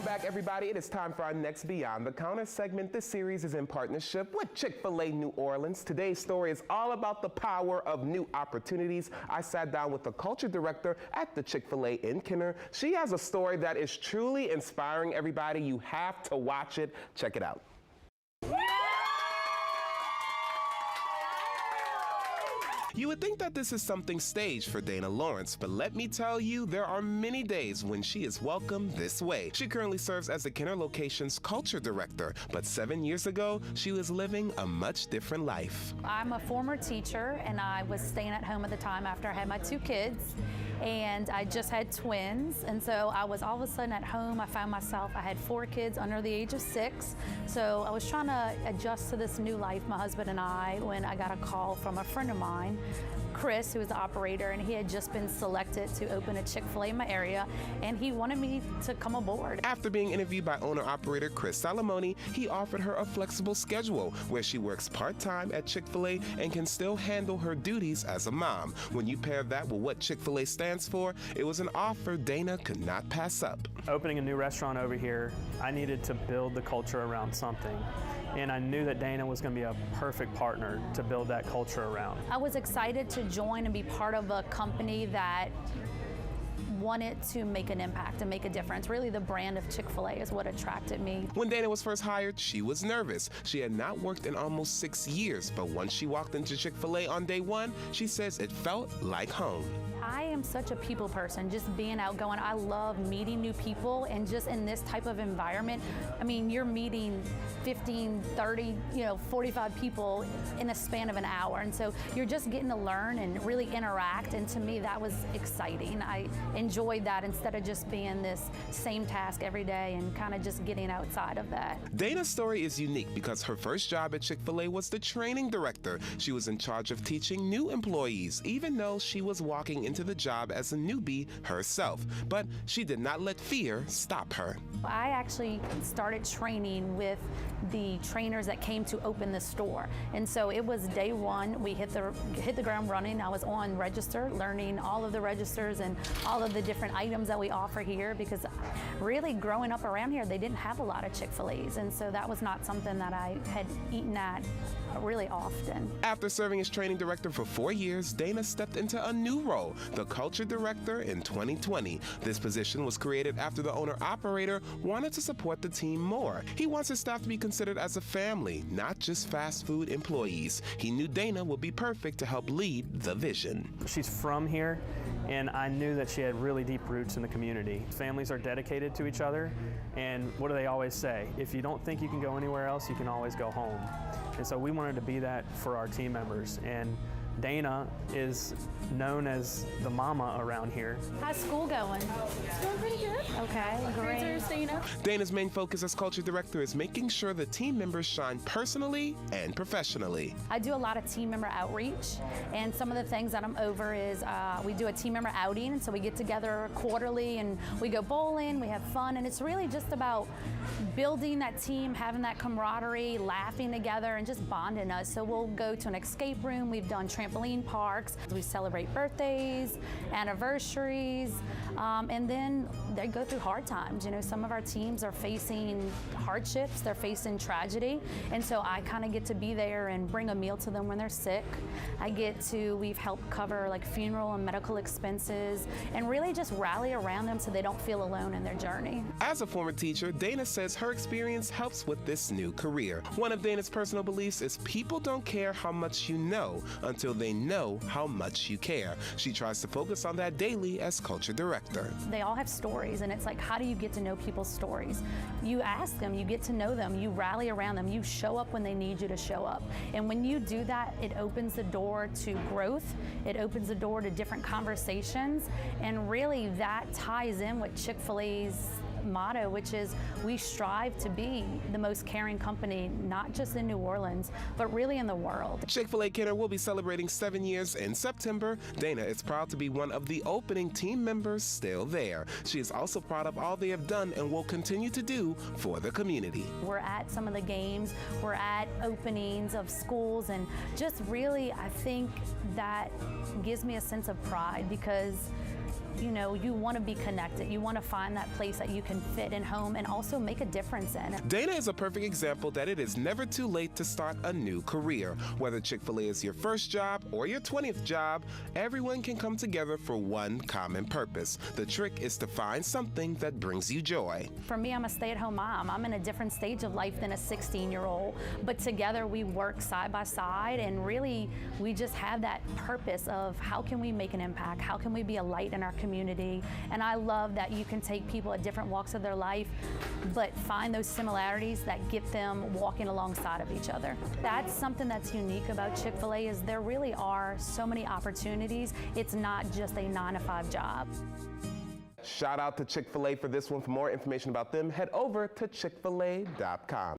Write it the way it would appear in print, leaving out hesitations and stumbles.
Welcome back, everybody. It is time for our next Beyond the Counter segment. This series is in partnership with Chick-fil-A New Orleans. Today's story is all about the power of new opportunities. I sat down with the culture director at the Chick-fil-A in Kenner. She has a story that is truly inspiring, everybody. You have to watch it. Check it out. You would think that this is something staged for Dana Lawrence, but let me tell you, there are many days when she is welcomed this way. She currently serves as the Kenner location's culture director, but 7 years ago, she was living a much different life. I'm a former teacher, and I was staying at home at the time after I had my 2 kids, and I just had twins, and so I was all of a sudden at home. I found myself, I had 4 kids under the age of 6, so I was trying to adjust to this new life, my husband and I, when I got a call from a friend of mine, Chris, who was the operator, and he had just been selected to open a Chick-fil-A in my area, and he wanted me to come aboard. After being interviewed by owner-operator Chris Salamone, he offered her a flexible schedule where she works part-time at Chick-fil-A and can still handle her duties as a mom. When you pair that with what Chick-fil-A stands for, it was an offer Dana could not pass up. Opening a new restaurant over here, I needed to build the culture around something. And I knew that Dana was going to be a perfect partner to build that culture around. I was excited to join and be part of a company that wanted to make an impact and make a difference. Really, the brand of Chick-fil-A is what attracted me. When Dana was first hired, she was nervous. She had not worked in almost 6 years, but once she walked into Chick-fil-A on day 1, she says it felt like home. I am such a people person, just being outgoing. I love meeting new people, and just in this type of environment, I mean, you're meeting 15, 30, 45 people in a span of an hour. And so you're just getting to learn and really interact. And to me, that was exciting. I enjoyed that instead of just being this same task every day and kind of just getting outside of that. Dana's story is unique because her first job at Chick-fil-A was the training director. She was in charge of teaching new employees, even though she was walking into the job as a newbie herself. But she did not let fear stop her. I actually started training with the trainers that came to open the store. And so it was day 1, we hit the ground running. I was on register, learning all of the registers and all of the different items that we offer here, because really growing up around here, they didn't have a lot of Chick-fil-A's. And so that was not something that I had eaten at really often. After serving as training director for 4 years, Dana stepped into a new role, the culture director, in 2020. This position was created after the owner-operator wanted to support the team more. He wants his staff to be considered as a family, not just fast food employees. He knew Dana would be perfect to help lead the vision. She's from here, and I knew that she had really deep roots in the community. Families are dedicated to each other, and what do they always say? If you don't think you can go anywhere else, you can always go home. And so we wanted to be that for our team members. And Dana is known as the mama around here. How's school going? It's going pretty good. Okay, great. Are staying up. Dana's main focus as culture director is making sure the team members shine personally and professionally. I do a lot of team member outreach, and some of the things that I'm over is we do a team member outing, and so we get together quarterly and we go bowling, we have fun, and it's really just about building that team, having that camaraderie, laughing together, and just bonding us. So we'll go to an escape room, we've done trampoline parks, we celebrate birthdays, anniversaries, and then they go through hard times. Some of our teams are facing hardships, they're facing tragedy, and so I kind of get to be there and bring a meal to them when they're sick. We've helped cover like funeral and medical expenses, and really just rally around them so they don't feel alone in their journey. As a former teacher, Dana says her experience helps with this new career. One of Dana's personal beliefs is people don't care how much you know until they know how much you care. She tries to focus on that daily as culture director. They all have stories, and it's like, how do you get to know people's stories? You ask them, you get to know them, you rally around them, you show up when they need you to show up. And when you do that, it opens the door to growth, it opens the door to different conversations, and really that ties in with Chick-fil-A's motto, which is we strive to be the most caring company, not just in New Orleans, but really in the world. Chick-fil-A Kenner will be celebrating 7 years in September. Dana is proud to be one of the opening team members still there. She is also proud of all they have done and will continue to do for the community. We're at some of the games, we're at openings of schools, and just really, I think that gives me a sense of pride, because you know, you want to be connected. You want to find that place that you can fit in home and also make a difference in. Dana is a perfect example that it is never too late to start a new career. Whether Chick-fil-A is your first job or your 20th job, everyone can come together for one common purpose. The trick is to find something that brings you joy. For me, I'm a stay-at-home mom. I'm in a different stage of life than a 16-year-old, but together we work side by side, and really we just have that purpose of how can we make an impact? How can we be a light in our community? And I love that you can take people at different walks of their life, but find those similarities that get them walking alongside of each other. That's something that's unique about Chick-fil-A, is there really are so many opportunities. It's not just a 9-to-5 job. Shout out to Chick-fil-A for this one. For more information about them, head over to chickfil-a.com.